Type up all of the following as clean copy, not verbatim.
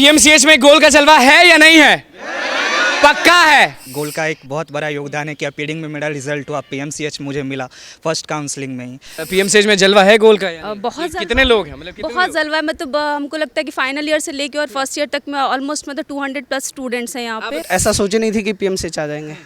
PMCH में गोल का जलवा है या नहीं है? पक्का है। गोल का एक बहुत बड़ा योगदान है कि अपीयरिंग में मेरा रिजल्ट हुआ, पीएमसीएच मुझे मिला फर्स्ट काउंसलिंग में ही। पीएमसीएच में जलवा है गोल का या नहीं? बहुत कितने लोग हैं, मतलब कितने बहुत लोग? जलवा है। मतलब हमको लगता है कि फाइनल ईयर से लेके और फर्स्ट ईयर तक में ऑलमोस्ट मतलब 200 प्लस स्टूडेंट्स हैं यहाँ पे। ऐसा सोचे नहीं थी कि पीएमसीएच आ जाएंगे।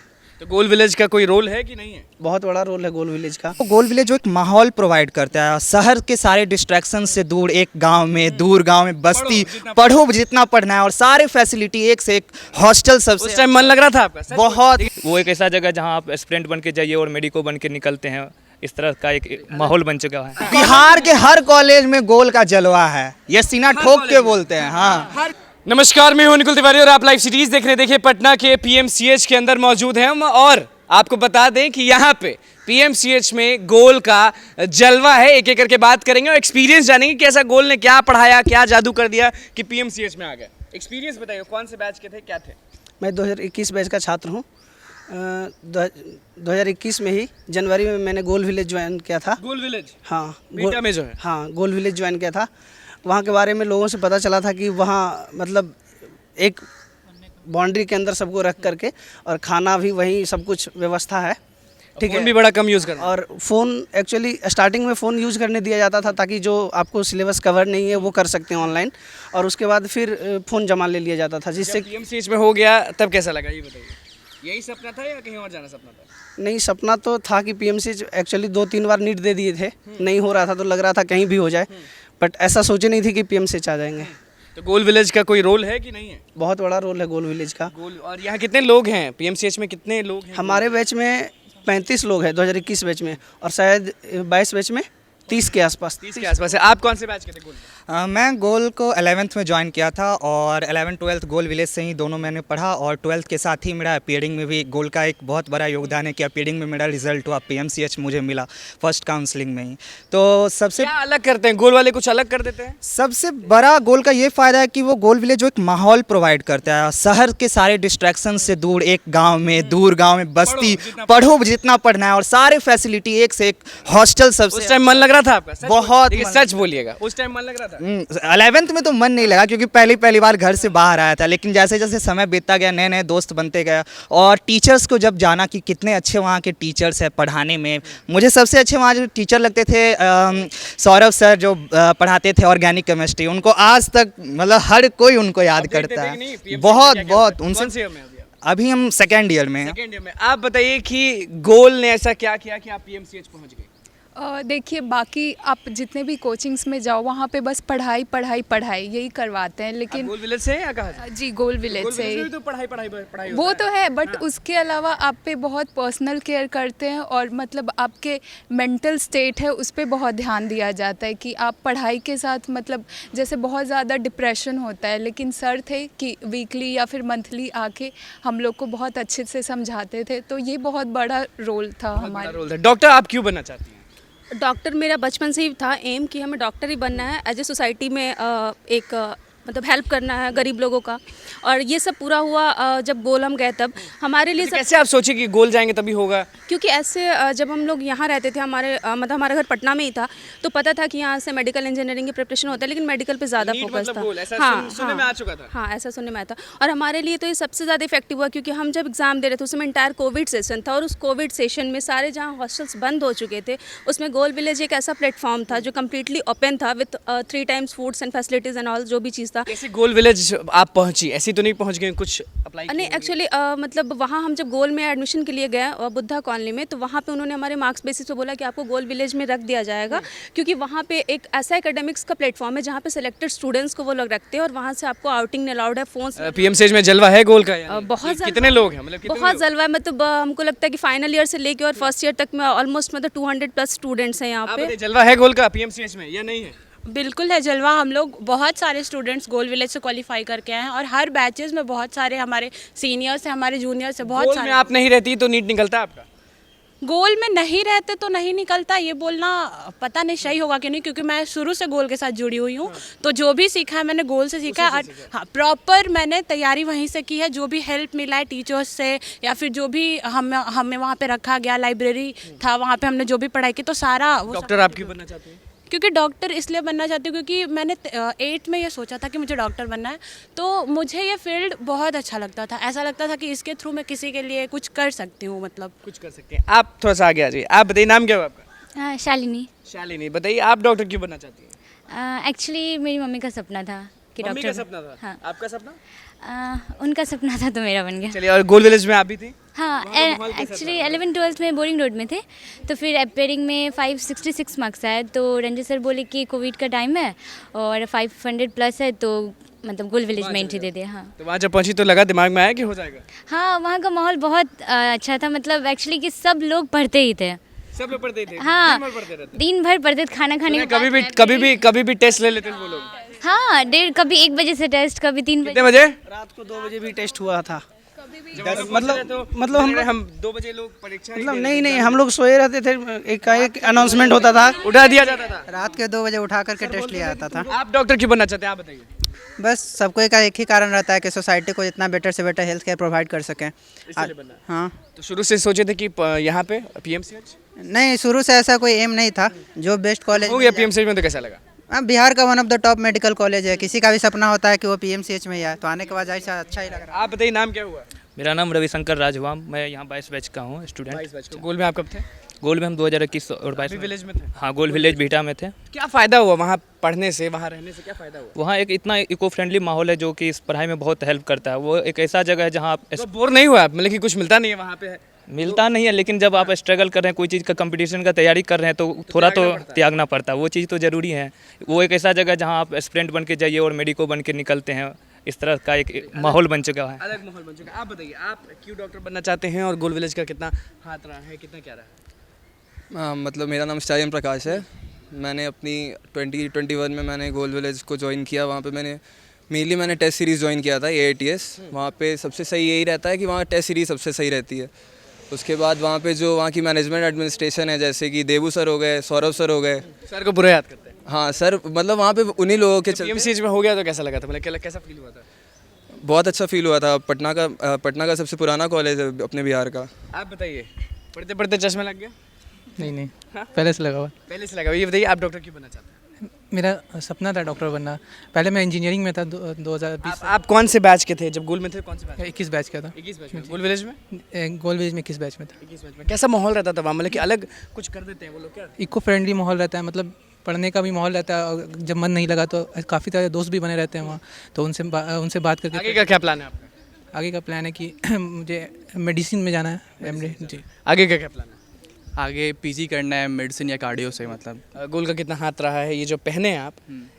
तो गोल विलेज का कोई रोल है कि नहीं है? बहुत बड़ा रोल है गोल विलेज का। तो गोल विलेज जो एक माहौल प्रोवाइड करता है, शहर के सारे डिस्ट्रैक्शन से दूर, एक गांव में, दूर गांव में बस्ती, पढ़ो जितना पढ़ना है और सारे फैसिलिटी एक से एक, हॉस्टल उस सबसे टाइम मन लग रहा था आपका? सच बहुत। वो एक ऐसा जगह जहाँ आप एस्पिरेंट बन के जाइए और मेडिको बन के निकलते हैं, इस तरह का एक माहौल बन चुका है। बिहार के हर कॉलेज में गोल का जलवा है, ये सीना ठोक के बोलते हैं। हाँ, नमस्कार, मैं हूं निकुल तिवारी और आप लाइव सीरीज देख रहे हैं। देखिए, पटना के पीएमसीएच के अंदर मौजूद हैं हम और आपको बता दें कि यहाँ पे पीएमसीएच में गोल का जलवा है। एक एक करके बात करेंगे और एक्सपीरियंस जानेंगे कि ऐसा गोल ने क्या पढ़ाया, क्या जादू कर दिया कि पीएमसीएच में आ गए। एक्सपीरियंस बताइए, कौन से बैच के थे, क्या थे? मैं 2021 बैच का छात्र हूँ। 2021 में ही जनवरी में मैंने गोल विलेज ज्वाइन किया था। गोल विलेज? हाँ, बीटा में जो है। हाँ, गोल विलेज ज्वाइन किया था। वहाँ के बारे में लोगों से पता चला था कि वहाँ मतलब एक बाउंड्री के अंदर सबको रख करके और खाना भी वहीं सब कुछ व्यवस्था है। ठीक है, फोन भी बड़ा कम यूज़ करना। और फ़ोन एक्चुअली स्टार्टिंग में फ़ोन यूज़ करने दिया जाता था ताकि जो आपको सिलेबस कवर नहीं है वो कर सकते हैं ऑनलाइन, और उसके बाद फिर फ़ोन जमा ले लिया जाता था, जिससे पीएमसीएच में हो गया तब कैसा लगा ये बताइए? यही सपना था या कहीं और जाना सपना था? नहीं, सपना तो था कि पीएमसीएच एक्चुअली 2-3 बार नीट दे दिए थे, नहीं हो रहा था तो लग रहा था कहीं भी हो जाए, बट ऐसा सोचे नहीं थी कि पीएमसीएच आ जाएंगे। तो गोल विलेज का कोई रोल है कि नहीं है? बहुत बड़ा रोल है गोल विलेज का। गोल, और यहाँ कितने लोग हैं पीएमसीएच में, कितने लोग हैं? हमारे बैच में 35 लोग हैं 2021 बैच में, और शायद 22 बैच में 30 के आसपास। 30 के आसपास है। आप कौन से बैच के थे गोल? मैं गोल को 11th में ज्वाइन किया था और 11th-12th गोल विलेज से ही दोनों मैंने पढ़ा, और 12th के साथ ही मेरा अपीयरिंग में भी गोल का एक बहुत बड़ा योगदान है कि अपीयरिंग में मेरा रिजल्ट हुआ, पीएमसीएच मुझे मिला फर्स्ट काउंसलिंग में ही। तो सबसे क्या अलग करते हैं गोल वाले, कुछ अलग कर देते हैं? सबसे बड़ा गोल का ये फ़ायदा है कि वो गोल विलेज जो एक माहौल प्रोवाइड करता है, शहर के सारे डिस्ट्रैक्शन से दूर, एक गांव में, दूर गांव में बस्ती, पढ़ो जितना पढ़ना है और सारे फैसिलिटी एक से एक, हॉस्टल उस सबसे। टाइम मन लग रहा था आपका? बहुत देखिए, मन- सच बोलिएगा, उस टाइम मन लग रहा था? 11th में तो मन नहीं लगा क्योंकि पहली बार घर से बाहर आया था, लेकिन जैसे जैसे समय बीतता गया, नए नए दोस्त बनते गए और टीचर्स को जब जाना कि कितने अच्छे वहाँ के टीचर्स हैं पढ़ाने में। मुझे सबसे अच्छे वहाँ जो टीचर लगते थे सौरभ सर, जो पढ़ाते थे ऑर्गेनिक केमिस्ट्री, उनको आज तक मतलब हर कोई उनको याद करता है। बहुत उनसे। अभी हम सेकेंड ईयर में हैं। सेकेंड ईयर में। आप बताइए कि गोल ने ऐसा क्या किया कि आप पीएमसीएच पहुंच गए? देखिए, बाकी आप जितने भी कोचिंग्स में जाओ वहाँ पे बस पढ़ाई पढ़ाई पढ़ाई यही करवाते हैं, लेकिन गोल विलेज से या कहाँ से? जी गोल विलेज से ही। तो पढ़ाई पढ़ाई पढ़ाई वो होता तो है, बट उसके अलावा आप पे बहुत पर्सनल केयर करते हैं और मतलब आपके मेंटल स्टेट है उस पर बहुत ध्यान दिया जाता है कि आप पढ़ाई के साथ मतलब जैसे बहुत ज़्यादा डिप्रेशन होता है, लेकिन सर थे कि वीकली या फिर मंथली आके हम लोग को बहुत अच्छे से समझाते थे, तो ये बहुत बड़ा रोल था हमारा। रोल था। डॉक्टर आप क्यों बनना चाहती हैं? डॉक्टर मेरा बचपन से ही था एम कि हमें डॉक्टर ही बनना है, एज ए सोसाइटी में एक मतलब हेल्प करना है गरीब लोगों का, और ये सब पूरा हुआ जब गोल हम गए तब हमारे लिए सब। कैसे आप सोचे कि गोल जाएंगे तभी होगा? क्योंकि ऐसे जब हम लोग यहाँ रहते थे, मतलब हमारा घर पटना में ही था, तो पता था कि यहाँ से मेडिकल इंजीनियरिंग की प्रिपरेशन होता है, लेकिन मेडिकल पे ज़्यादा नीट फोकस मतलब था। गोल, ऐसा हाँ, सुनने में आ चुका था। हाँ, ऐसा सुनने में आया था। और हमारे लिए तो ये सबसे ज़्यादा इफेक्टिव हुआ क्योंकि हम जब एग्जाम दे रहे थे उसमें इंटायर कोविड सेशन था, और उस कोविड सेशन में सारे जहाँ हॉस्टल्स बंद हो चुके थे उसमें गोल विलेज एक ऐसा प्लेटफॉर्म था जो कम्प्लीटली ओपन था, with 3 times foods and facilities and all, जो भी चीज़ था। कैसे गोल विलेज आप पहुंची? ऐसी तो नहीं पहुंच गए, कुछ अप्लाई नहीं, एक्चुअली मतलब वहाँ हम जब गोल में एडमिशन के लिए गए बुद्धा कॉलोनी में, तो वहाँ पे उन्होंने हमारे मार्क्स बेसिस पे बोला कि आपको गोल विलेज में रख दिया जाएगा, क्योंकि वहाँ पे एक ऐसा एकेडमिक्स का प्लेटफॉर्म है जहाँ पे सिलेक्टेड स्टूडेंट्स को वो लोग रखते हैं, और वहाँ से आपको आउटिंग अलाउड है, फोन्स। पीएमसीएच में जलवा है गोल का या नहीं? बहुत कितने लोग हैं, मतलब कितने बहुत लोग? जलवा है। मतलब हमको लगता है कि फाइनल ईयर से लेके और फर्स्ट ईयर तक में ऑलमोस्ट मतलब 200 प्लस स्टूडेंट्स हैं यहाँ आप पे। बताइए, जलवा है गोल का पीएमसीएच में या नहीं है? बिल्कुल है जलवा। हम लोग बहुत सारे स्टूडेंट्स गोल विलेज से क्वालिफाई करके आए हैं, और हर बैचेस में बहुत सारे हमारे सीनियर्स हैं, हमारे जूनियर्स हैं, बहुत गोल में सारे। आप नहीं रहती तो नीट निकलता आपका? गोल में नहीं रहते तो नहीं निकलता, ये बोलना पता नहीं सही होगा कि नहीं, क्योंकि मैं शुरू से गोल के साथ जुड़ी हुई हूँ, तो जो भी सीखा है मैंने गोल से सीखा है। और हाँ, प्रॉपर मैंने तैयारी वहीं से की है, जो भी हेल्प मिला है टीचर्स से या फिर जो भी हमें वहाँ पे रखा गया, लाइब्रेरी था वहाँ पे हमने जो भी पढ़ाई की, तो सारा डॉक्टर आप क्यों बनना चाहते हैं? क्योंकि डॉक्टर इसलिए बनना चाहती हूँ क्योंकि मैंने 8 में ये सोचा था कि मुझे डॉक्टर बनना है, तो मुझे ये फील्ड बहुत अच्छा लगता था। ऐसा लगता था कि इसके थ्रू मैं किसी के लिए कुछ कर सकती हूँ, मतलब कुछ कर सकते हैं। आप थोड़ा सा आगे आ जाइए। आप बताइए नाम क्या हुआ आपका? शालिनी। शालिनी, बताइए आप डॉक्टर क्यों बनना चाहती हैं? एक्चुअली मेरी मम्मी का सपना था कि मम्मी डॉक्टर। का सपना था? हाँ। आपका सपना? उनका सपना था तो मेरा बन गया। चलिए, और गोल विलेज में आप भी थी? हाँ, एक्चुअली 11th-12th में बोरिंग रोड में थे, तो फिर अपेयरिंग में 566 मार्क्स आए, तो रंजित सर बोले कि कोविड का टाइम है और 500 प्लस है, तो मतलब गोल विलेज में एंट्री दे दिया। हाँ, तो वहाँ जब पहुंची तो लगा, दिमाग में आया कि हो जाएगा? हाँ, वहाँ का माहौल बहुत अच्छा था, मतलब एक्चुअली कि सब लोग पढ़ते ही थे। सब लोग पढ़ते थे? हाँ, दिन भर पढ़ते रहते? दिन भर पढ़ते थे, खाना खाने के कभी भी बाद कभी भी टेस्ट ले लेते थे वो लोग? हाँ, कभी 1 बजे से टेस्ट, कभी 3 कितने बजे। बजे? रात को 2 बजे भी टेस्ट हुआ था। मतलब हम 2 बजे लोग परीक्षा मतलब नहीं, हम लोग सोए रहते थे, एक अनाउंसमेंट होता था, उठा दिया जाता था। रात के 2 बजे उठा करके टेस्ट लिया जाता था। आप डॉक्टर क्यों बनना चाहते हैं, आप बताइए? बस सबको का एक ही कारण रहता है कि सोसाइटी को जितना बेटर से बेटर हेल्थ केयर प्रोवाइड कर सकें। इसलिए बनना है। हाँ, तो शुरू से सोचे थे कि यहाँ पे पीएमसीएच नहीं, शुरू से ऐसा कोई एम नहीं था। जो बेस्ट कॉलेज हो गया पीएमसीएच में, तो कैसा लगा? बिहार का one of the top medical college है, किसी का भी सपना होता है कि वो पीएमसीएच में ही आए, तो आने के बाद ऐसा अच्छा ही लग रहा है। आप बताइए नाम क्या हुआ? मेरा नाम रविशंकर राजवाम, मैं यहाँ 22 बैच का हूँ स्टूडेंट। तो गोल में आप कब थे? गोल में हम 2021 और 22 विलेज में थे? हाँ, गोल विलेज बीटा में थे। क्या फ़ायदा हुआ वहाँ पढ़ने से, वहाँ रहने से क्या फ़ायदा हुआ? वहाँ एक इतना इको फ्रेंडली माहौल है जो कि इस पढ़ाई में बहुत हेल्प करता है। वो एक ऐसा जगह है जहाँ आप तो बोर नहीं हुआ आप? मतलब कि कुछ मिलता नहीं है वहाँ पे? मिलता नहीं है, लेकिन जब आप स्ट्रगल कर रहे हैं, कोई चीज़ का कंपटीशन का तैयारी कर रहे हैं, तो थोड़ा तो त्यागना पड़ता है। वो चीज़ तो ज़रूरी है। वो एक ऐसा जगह है जहाँ आप एस्पिरेंट बन के जाइए और मेडिको बन के निकलते हैं। इस तरह का एक माहौल बन चुका है। अलग माहौल बन चुका है। आप बताइए आप क्यों डॉक्टर बनना चाहते हैं और गोल विलेज का कितना हाथ रहा है, कितना क्या रहा है? मतलब मेरा नाम स्टारियम प्रकाश है। मैंने अपनी 2021 में मैंने गोल विलेज को ज्वाइन किया। वहाँ पे मैंने टेस्ट सीरीज़ ज्वाइन किया था, AATS। वहाँ पे सबसे सही यही रहता है कि वहाँ टेस्ट सीरीज़ सबसे सही रहती है। उसके बाद वहाँ पे जो वहाँ की मैनेजमेंट एडमिनिस्ट्रेशन है, जैसे कि देबू सर हो गए, सौरभ सर हो गए। सर को बुरा याद करते हैं? हाँ सर, मतलब वहाँ पे उन्हीं लोगों के चलते पीएमसीएच में हो गया तो कैसा लगा था? मतलब कैसा फील हुआ था? बहुत अच्छा फील हुआ था। पटना का सबसे पुराना कॉलेज है अपने बिहार का। आप बताइए, पढ़ते पढ़ते चश्मा लग गया? नहीं, पहले से लगा हुआ। पहले से लगा हुआ। ये बताइए आप डॉक्टर क्यों बनना चाहते हैं? मेरा सपना था डॉक्टर बनना। पहले मैं इंजीनियरिंग में था 2020। आप कौन से बैच के थे जब गोल में थे? कौन से बैच? 21 बैच का था। 21 बैच में। गोल विलेज में? गोल विलेज में 21 बैच में था। 21 बैच में कैसा माहौल रहता था वहाँ? मतलब कि अलग कुछ कर देते हैं वो लोग क्या? इको फ्रेंडली माहौल रहता है, मतलब पढ़ने का भी माहौल रहता है, और जब मन नहीं लगा तो काफ़ी सारे दोस्त भी बने रहते हैं वहाँ, तो उनसे बात करके। आगे का क्या प्लान है आपका? आगे का प्लान है कि मुझे मेडिसिन में जाना है, MD। जी। आगे का क्या प्लान है? आगे PG करना है मेडिसिन या कार्डियो से। मतलब गोल का कितना हाथ रहा है? ये जो पहने हैं आप,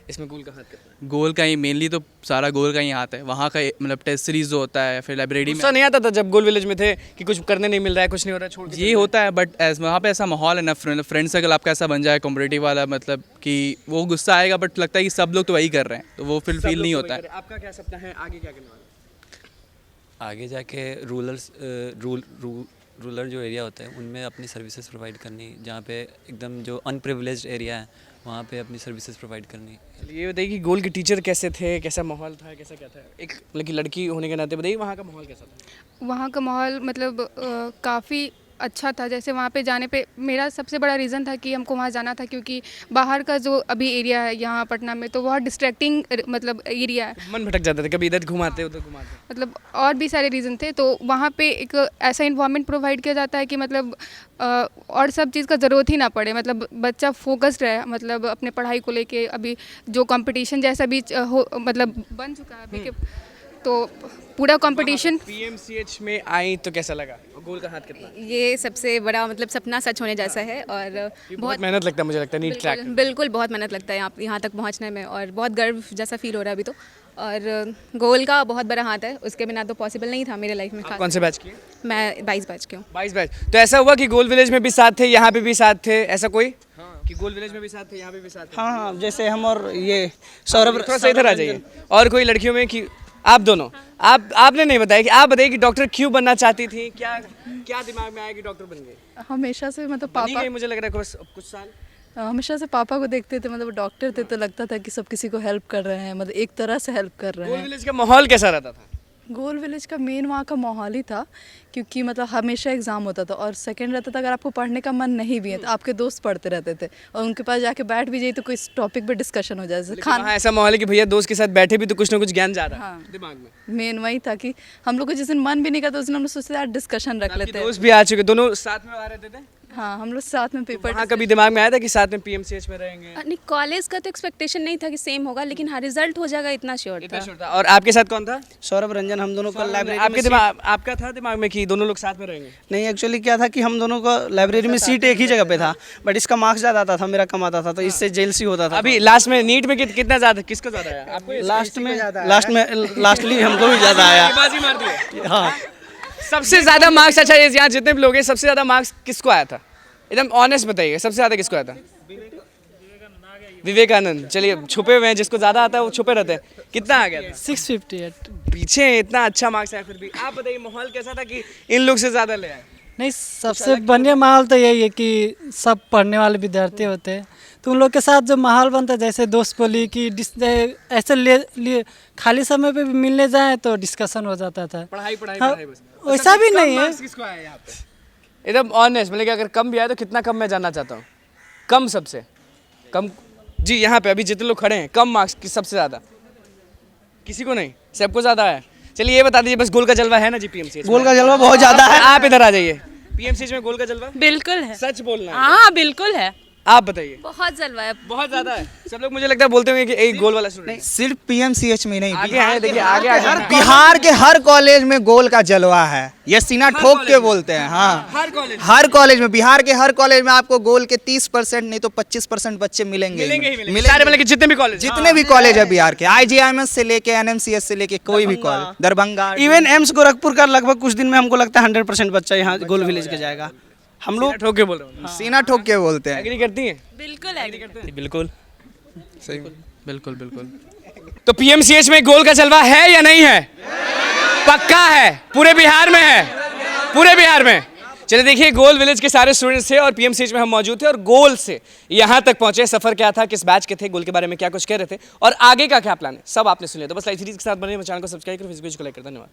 इसमें गोल का हाथ कितना है? गोल का ही मेनली तो सारा गोल का ही हाथ है। वहाँ का मतलब टेस्ट सीरीज जो होता है, फिर लाइब्रेरी में। गुस्सा नहीं आता था जब गोल विलेज में थे कि कुछ करने नहीं मिल रहा है, कुछ नहीं हो रहा है, छोड़ के ये होता है, बट वहाँ पे ऐसा माहौल है ना, फ्रेंड सर्कल आपका ऐसा बन जाए कॉम्पिटिटिव वाला, मतलब कि वो गुस्सा आएगा, बट लगता है कि सब लोग तो वही कर रहे हैं, तो वो फिर फील नहीं होता है। आपका क्या सपना है? आगे क्या करने वाला? आगे जाके रूरल जो एरिया होते हैं उनमें अपनी सर्विसेज प्रोवाइड करनी, जहाँ पे एकदम जो अनप्रिविलेज्ड एरिया है वहाँ पे अपनी सर्विसेज प्रोवाइड करनी। ये बताइए कि गोल के टीचर कैसे थे, कैसा माहौल था, कैसा क्या था? एक मतलब कि लड़की होने के नाते बताइए वहाँ का माहौल कैसा था? वहाँ का माहौल मतलब काफ़ी अच्छा था। जैसे वहाँ पे जाने पे मेरा सबसे बड़ा रीज़न था कि हमको वहाँ जाना था, क्योंकि बाहर का जो अभी एरिया है यहाँ पटना में, तो बहुत डिस्ट्रैक्टिंग मतलब एरिया है। मन भटक जाता था, कभी इधर घुमाते उधर घुमाते, मतलब और भी सारे रीज़न थे। तो वहाँ पे एक ऐसा इन्वायरमेंट प्रोवाइड किया जाता है कि मतलब और सब चीज़ का ज़रूरत ही ना पड़े, मतलब बच्चा फोकस्ड रहे, मतलब अपने पढ़ाई को लेके। अभी जो कंपटीशन जैसा भी मतलब बन चुका है अभी के, तो पूरा कंपटीशन। पीएमसीएच में आई तो कैसा लगा? गोल का हाथ कितना? ये सबसे बड़ा मतलब सपना सच होने जैसा है, और बहुत मेहनत लगता है, मुझे लगता है नीट ट्रैक। बिल्कुल बहुत मेहनत लगता है यहाँ तक पहुँचने में, और बहुत गर्व जैसा फील हो रहा है अभी तो। और गोल का बहुत बड़ा हाथ है, उसके बिना तो पॉसिबल नहीं था मेरे लाइफ में। कौन से बैच की? मैं 22 बैच की हूँ। 22 बैच। तो ऐसा हुआ कि गोल विलेज में भी साथ थे, यहाँ पे भी साथ थे, ऐसा कोई? कि गोल विलेज में भी साथ थे, यहाँ पे भी साथ थे? हाँ, जैसे हम और ये सौरभ। थोड़ा सा इधर आ जाइए। और कोई लड़कियों में कि आप दोनों, आपने नहीं बताया कि आप बताइए कि डॉक्टर क्यों बनना चाहती थी? क्या दिमाग में आया कि डॉक्टर बन गई? हमेशा से मतलब बनी गई, मुझे लग रहा है कुछ साल। हमेशा से पापा को देखते थे, मतलब डॉक्टर थे, तो लगता था कि सब किसी को हेल्प कर रहे हैं, मतलब एक तरह से हेल्प कर रहे गोल हैं। विलेज का माहौल कैसा रहता था? गोल विलेज का मेन वहाँ का माहौल ही था, क्योंकि मतलब हमेशा एग्ज़ाम होता था और सेकंड रहता था अगर आपको पढ़ने का मन नहीं भी है तो आपके दोस्त पढ़ते रहते थे और उनके पास जाके बैठ भी जाइए तो कोई टॉपिक पे डिस्कशन हो जाए, जैसे खाना ऐसा माहौल है कि भैया दोस्त के साथ बैठे भी तो कुछ ना कुछ ज्ञान जा रहा है दिमाग में। मेन वही था कि हम लोग को जिस दिन मन भी नहीं करता उस दिन हम लोग सोचते यार डिस्कशन रख लेते हैं। दोस्त भी आ चुके, दोनों साथ में आ रहे थे? हाँ, हम लोग साथ में पेपर। हाँ, कभी दिमाग में आया था कि साथ में पीएमसीएच में रहेंगे? नहीं, कॉलेज का तो एक्सपेक्टेशन नहीं था कि सेम होगा, लेकिन हाँ रिजल्ट हो जाएगा इतना श्योर था। और आपके साथ कौन था? सौरभ रंजन। हम दोनों को लाइब्रेरी आपके दिमाग आपका था दिमाग में कि दोनों लोग साथ में रहेंगे? नहीं, एक्चुअली क्या था कि हम दोनों को लाइब्रेरी में सीट एक ही जगह पे था, बट इसका मार्क्स ज़्यादा आता था, मेरा कम आता था, तो इससे जेलसी होता था। अभी लास्ट में नीट में कितना ज़्यादा, किसका ज़्यादा आया आपको? लास्टली हमको भी ज़्यादा आया। बाजी मार दी। हाँ, सबसे ज़्यादा मार्क्स, अच्छा ये यहाँ जितने भी लोग हैं सबसे ज़्यादा मार्क्स किसको आया था? एकदम ऑनेस्ट बताइए, सबसे ज़्यादा किसको आया था? विवेकानंद। चलिए, छुपे हुए हैं, जिसको ज़्यादा आता है वो छुपे रहते हैं। कितना आ गया था? 658। पीछे इतना अच्छा मार्क्स आया फिर भी। आप बताइए माहौल कैसा था कि इन लोग से ज़्यादा ले आए? नहीं, सबसे बढ़िया माहौल तो यही है कि सब पढ़ने वाले विद्यार्थी होते हैं, तो उन लोग के साथ जो माहौल बनता है, जैसे दोस्त बोली कि ऐसे ले खाली समय पे भी मिलने जाए तो डिस्कशन हो जाता था। पढ़ाई बस। वैसा भी नहीं है। किसको आया यहाँ पे? एकदम ऑनेस्ट, मतलब कि अगर कम भी आए तो कितना कम, मैं जानना चाहता हूँ। कम, सबसे कम जी यहाँ पे अभी जितने लोग खड़े हैं, कम मार्क्स की सबसे ज़्यादा? किसी को नहीं, सबको ज़्यादा है। चलिए ये बता दीजिए, बस गोल का जलवा है ना जी पीएमसीएच? गोल का जलवा बहुत ज़्यादा है। आप इधर आ जाइए। पीएमसीएच में गोल का जलवा बिल्कुल है। सच बोलना है? हाँ बिल्कुल है। आप बताइए। बहुत जलवा है, बहुत ज़्यादा है। सब लोग मुझे लगता है बोलते होंगे कि एक गोल वाला स्टूडेंट। सिर्फ पीएमसीएच में नहीं, आगे है, देखिए आगे बिहार के हर कॉलेज में गोल का जलवा है, ये सीना ठोक के बोलते हैं। हाँ, हर कॉलेज में, बिहार के हर कॉलेज में आपको गोल के 30% नहीं तो 25% बच्चे मिलेंगे। सारे मतलब कि जितने भी कॉलेज, जितने भी कॉलेज है बिहार के, IGIMS से लेके NMCS से लेके कोई भी college, Darbhanga, even AIIMS Gorakhpur का लगभग कुछ दिन में हमको लगता है 100% बच्चा यहाँ गोल विलेज के जाएगा। हम लोग ठोक के बोल रहे हैं, सीना ठोक के बोलते हैं। एग्री करती हैं? बिल्कुल एग्री करते हैं। बिल्कुल सही। बिल्कुल। तो पीएमसीएच में गोल का जलवा है या नहीं है? पक्का है? पूरे बिहार में है? पूरे बिहार में। चलिए देखिए, गोल विलेज के सारे स्टूडेंट्स थे और पीएमसीएच में हम मौजूद थे और गोल से यहाँ तक पहुंचे। सफर क्या था, किस बैच के थे, गोल के बारे में क्या कुछ कह रहे थे और आगे का क्या प्लान है, सब आपने सुन लिया। तो बस लाइव सीरीज के साथ बने, चैनल को सब्सक्राइब करो, फेसबुक को लाइक कर। धन्यवाद।